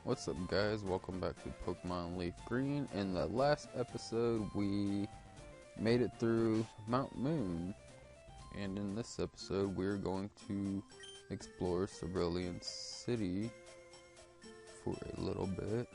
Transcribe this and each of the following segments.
What's up, guys? Welcome back to Pokemon Leaf Green. In the last episode, we made it through Mount Moon, and in this episode, we're going to explore Cerulean City for a little bit.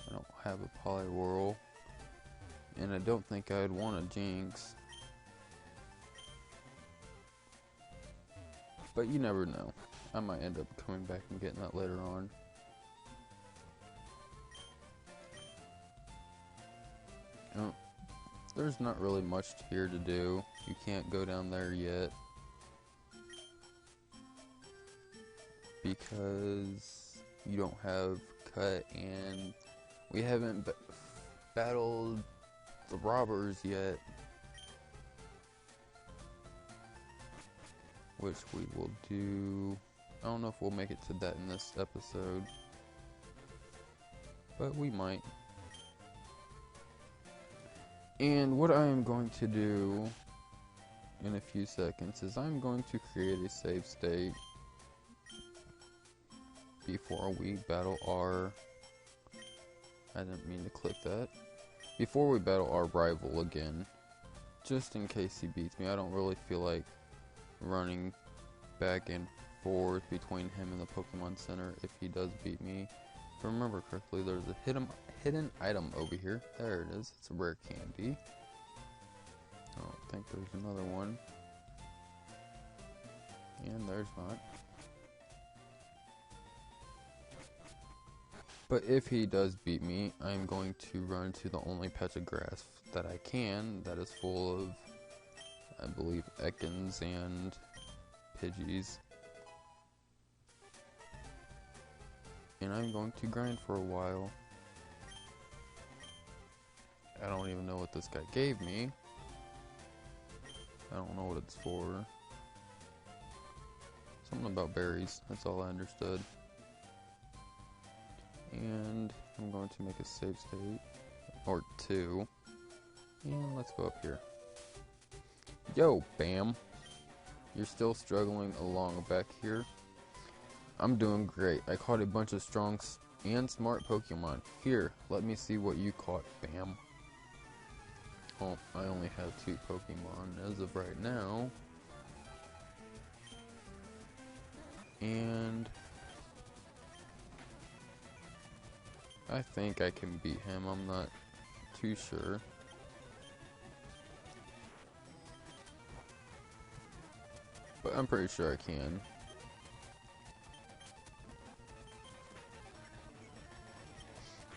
I don't have a Poliwhirl, and I don't think I'd want a Jinx, but you never know. I might end up coming back and getting that later on. There's not really much here to do. You can't go down there yet because you don't have Cut, and we haven't battled the robbers yet, which we will do. I don't know if we'll make it to that in this episode, but we might. And what I am going to do in a few seconds is I'm going to create a save state before we battle our... I didn't mean to click that. Before we battle our rival again, just in case he beats me. I don't really feel like running back and forth between him and the Pokemon Center if he does beat me. If I remember correctly, there's a hidden item over here. There it is. It's a rare candy. I don't think there's another one. And there's not. But if he does beat me, I'm going to run to the only patch of grass that I can that is full of, I believe, Ekans and Pidgeys. And I'm going to grind for a while. I don't even know what this guy gave me. I don't know what it's for. Something about berries, that's all I understood. And I'm going to make a save state, or two. And let's go up here. Yo, Bam! You're still struggling along back here? I'm doing great. I caught a bunch of strong and smart Pokemon. Here, let me see what you caught, Bam. Oh, I only have 2 Pokemon as of right now. And I think I can beat him. I'm not too sure. But I'm pretty sure I can.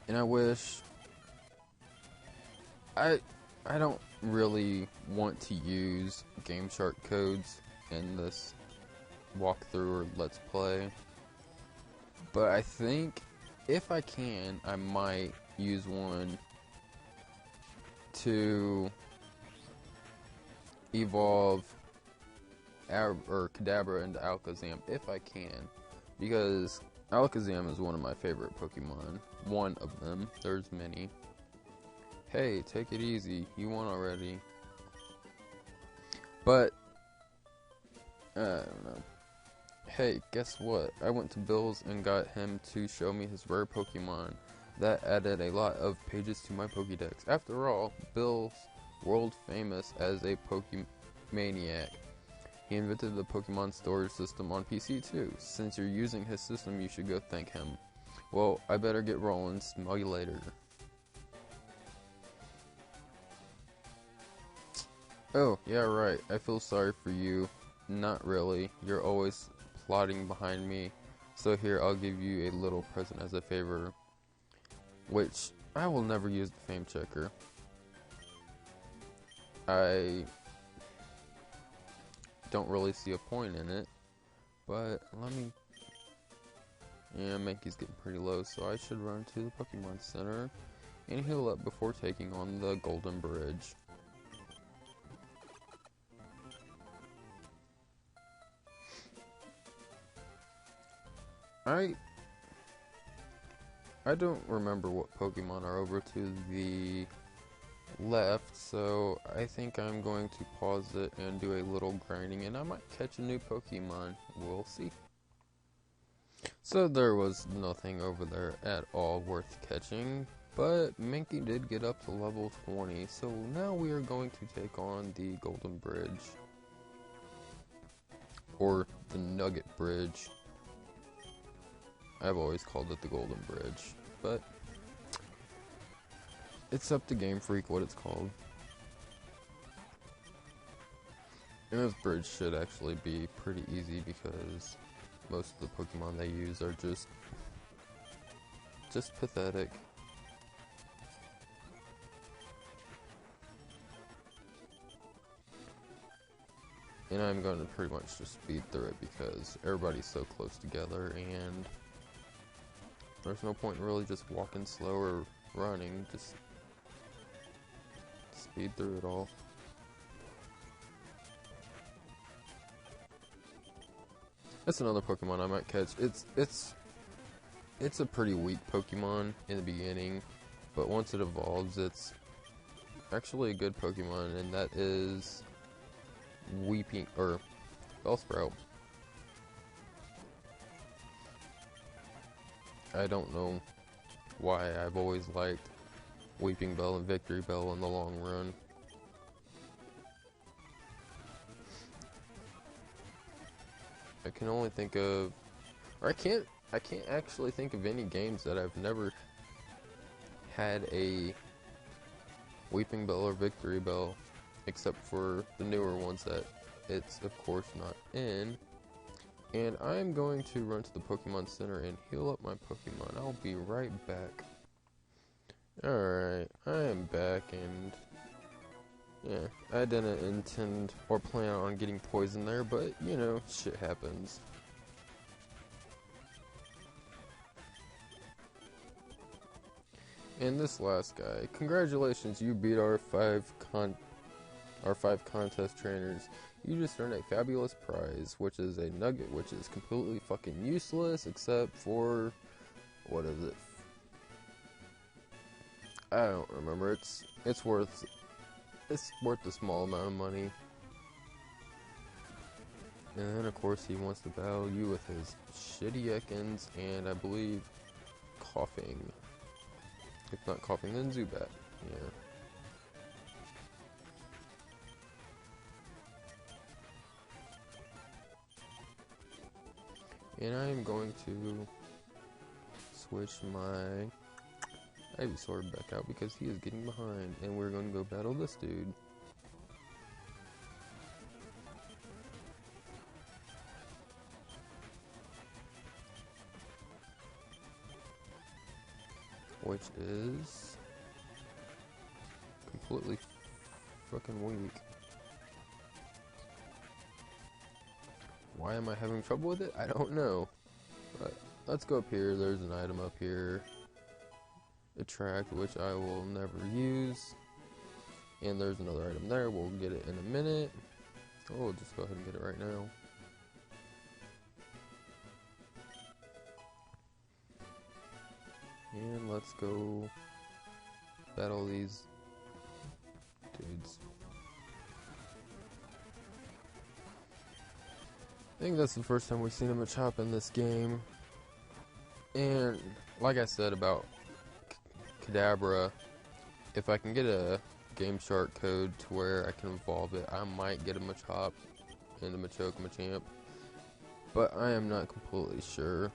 And I wish... I don't really want to use Game Shark codes in this walkthrough or Let's Play. But I think if I can, I might use one to evolve Kadabra into Alakazam if I can. Because Alakazam is one of my favorite Pokemon. One of them. There's many. Hey, take it easy. You won already. But, I don't know. Hey, guess what? I went to Bill's and got him to show me his rare Pokemon. That added a lot of pages to my Pokédex. After all, Bill's world famous as a Pokemaniac. He invented the Pokemon storage system on PC too. Since you're using his system, you should go thank him. Well, I better get rolling. Smell you later. Oh, yeah, right. I feel sorry for you. Not really. You're always plotting behind me. So here, I'll give you a little present as a favor. Which, I will never use the fame checker. I don't really see a point in it. But, let me... Yeah, Mankey's getting pretty low, so I should run to the Pokemon Center and heal up before taking on the Golden Bridge. I don't remember what Pokemon are over to the left, so I think I'm going to pause it and do a little grinding, and I might catch a new Pokemon. We'll see. So there was nothing over there at all worth catching, but Minky did get up to level 20, so now we are going to take on the Golden Bridge. Or the Nugget Bridge. I've always called it the Golden Bridge, but it's up to Game Freak what it's called. And this bridge should actually be pretty easy because most of the Pokemon they use are just pathetic. And I'm going to pretty much just speed through it because everybody's so close together and there's no point in really just walking slow or running, just speed through it all. That's another Pokemon I might catch. It's a pretty weak Pokemon in the beginning, but once it evolves, it's actually a good Pokemon, and that is Weeping or Bellsprout. I don't know why I've always liked Weeping Bell and Victory Bell in the long run. I can only think of, or I can't actually think of any games that I've never had a Weeping Bell or Victory Bell, except for the newer ones that it's of course not in. And I'm going to run to the Pokemon Center and heal up my Pokemon. I'll be right back. Alright, I am back, and yeah, I didn't intend or plan on getting poisoned there, but you know, shit happens. And this last guy, congratulations, you beat our five contest trainers. You just earned a fabulous prize, which is a nugget, which is completely fucking useless, except for, what is it? I don't remember. It's worth a small amount of money. And then of course he wants to battle you with his shitty Ekans and I believe coughing. If not coughing, then Zubat. Yeah. And I am going to switch my Ivysaur back out because he is getting behind, and we're going to go battle this dude. Which is completely fucking weak. Why am I having trouble with it? I don't know. But let's go up here. There's an item up here. Attract, which I will never use. And there's another item there. We'll get it in a minute. Oh, we'll just go ahead and get it right now. And let's go battle these dudes. I think that's the first time we've seen a Machop in this game. And like I said about Kadabra, if I can get a Game Shark code to where I can evolve it, I might get a Machop and a Machoke Machamp. But I am not completely sure.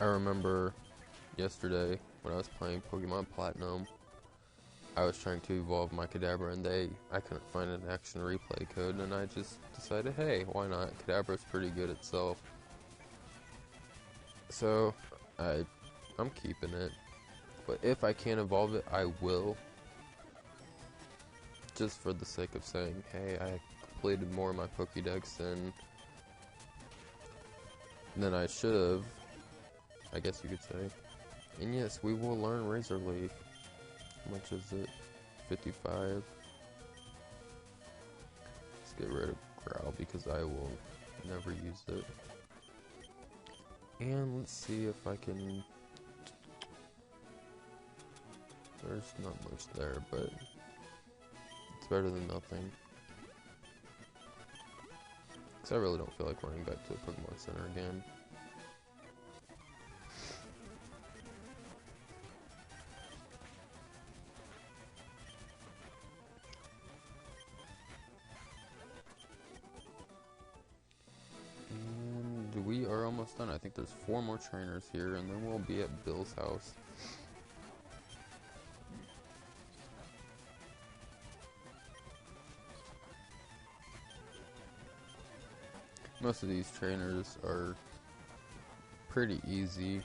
I remember yesterday when I was playing Pokemon Platinum, I was trying to evolve my Kadabra and I couldn't find an action replay code, and I just decided, hey, why not? Kadabra's pretty good itself. So, I'm keeping it. But if I can't evolve it, I will. Just for the sake of saying, hey, I completed more of my Pokédex than I should have, I guess you could say. And yes, we will learn Razor Leaf. How much is it? 55. Let's get rid of Growl because I will never use it. And let's see if I can... There's not much there, but it's better than nothing. Because I really don't feel like running back to a Pokemon Center again. And we are almost done. I think there's 4 more trainers here, and then we'll be at Bill's house. Most of these trainers are pretty easy,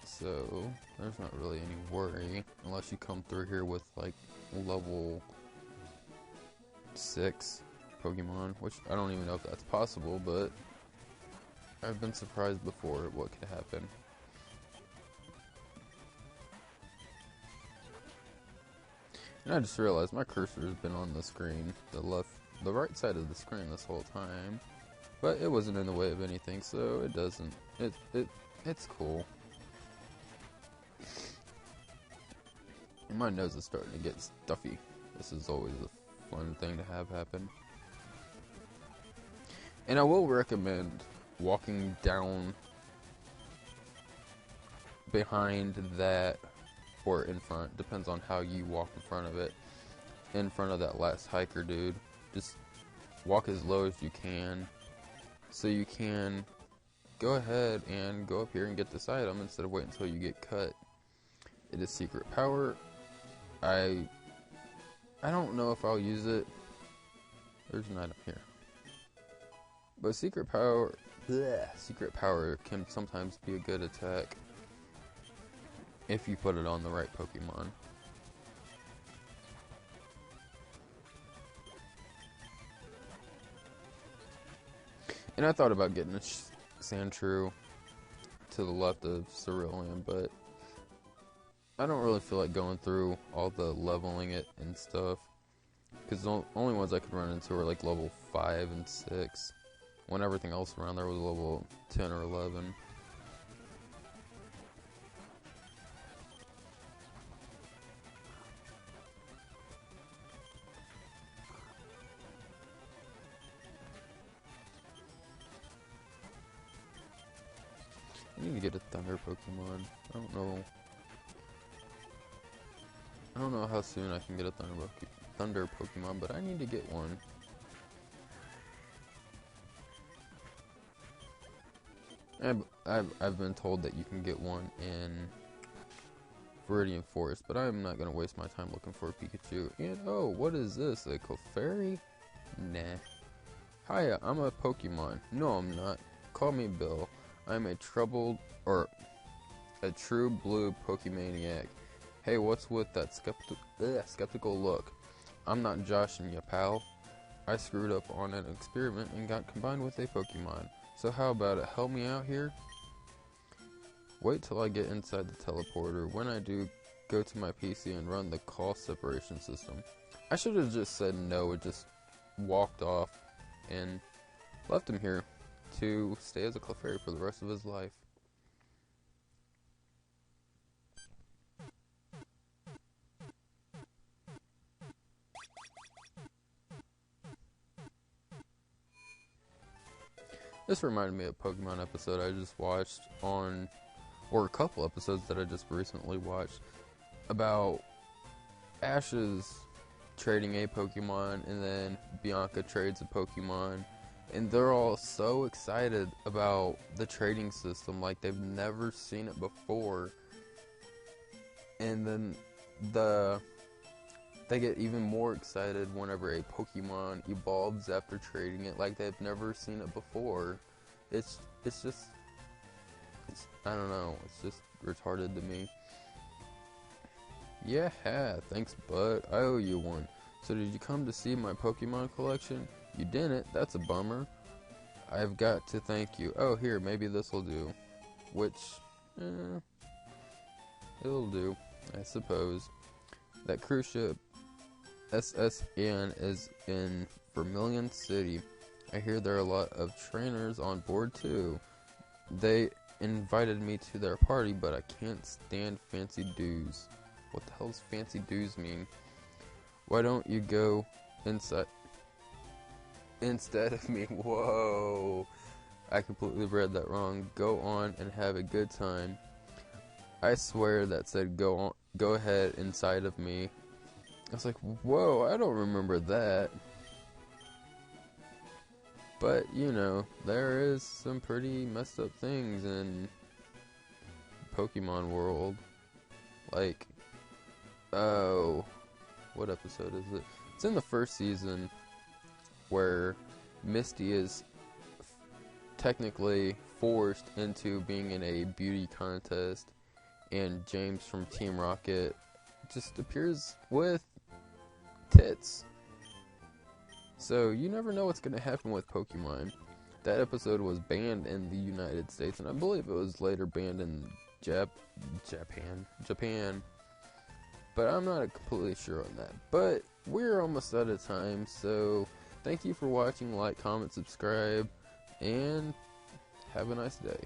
so there's not really any worry unless you come through here with like level 6 Pokemon, which I don't even know if that's possible, but I've been surprised before at what could happen. And I just realized my cursor has been on the screen, the right side of the screen this whole time, but it wasn't in the way of anything, so it doesn't, it's cool. And my nose is starting to get stuffy. This is always a fun thing to have happen. And I will recommend walking down behind that, or in front, depends on how you walk in front of it, in front of that last hiker dude. Just walk as low as you can, so you can go ahead and go up here and get this item instead of waiting until you get cut. It is secret power. I don't know if I'll use it. There's an item here. But secret power can sometimes be a good attack if you put it on the right Pokemon. And I thought about getting a Sandshrew to the left of Cerulean, but I don't really feel like going through all the leveling it and stuff, because the only ones I could run into are like level 5 and 6, when everything else around there was level 10 or 11. I need to get a Thunder Pokemon. I don't know how soon I can get a Thunder Pokemon, but I need to get one. I've been told that you can get one in Viridian Forest, but I'm not going to waste my time looking for a Pikachu. And oh, what is this? A Clefairy? Nah. Hiya, I'm a Pokemon. No, I'm not. Call me Bill. I'm a true blue Pokemaniac. Hey, what's with that skeptical look? I'm not joshing ya, pal. I screwed up on an experiment and got combined with a Pokemon. So how about it? Help me out here? Wait till I get inside the teleporter. When I do, go to my PC and run the call separation system. I should have just said no and just walked off and left him here to stay as a Clefairy for the rest of his life. This reminded me of a Pokemon episode I just watched on, or a couple episodes that I just recently watched, about Ash's trading a Pokemon, and then Bianca trades a Pokemon, and they're all so excited about the trading system, like they've never seen it before. And then they get even more excited whenever a Pokemon evolves after trading it, like they've never seen it before. It's I don't know, it's just retarded to me. Yeah, thanks bud, I owe you one. So did you come to see my Pokemon collection? You didn't, that's a bummer. I've got to thank you. Oh, here, maybe this'll do. Which, it'll do, I suppose. That cruise ship SSN is in Vermilion City. I hear there are a lot of trainers on board too. They invited me to their party, but I can't stand fancy dues. What the hell does fancy dues mean? Why don't you go inside instead of me. Whoa. I completely read that wrong. Go on and have a good time. I swear that said go ahead inside of me. I was like, whoa, I don't remember that. But, you know, there is some pretty messed up things in Pokemon world. Like, oh, what episode is it? It's in the first season where Misty is technically forced into being in a beauty contest, and James from Team Rocket just appears with tits. So you never know what's going to happen with Pokemon. That episode was banned in the United States, and I believe it was later banned in Japan. But I'm not completely sure on that. But we're almost out of time, so thank you for watching. Like, comment, subscribe, and have a nice day.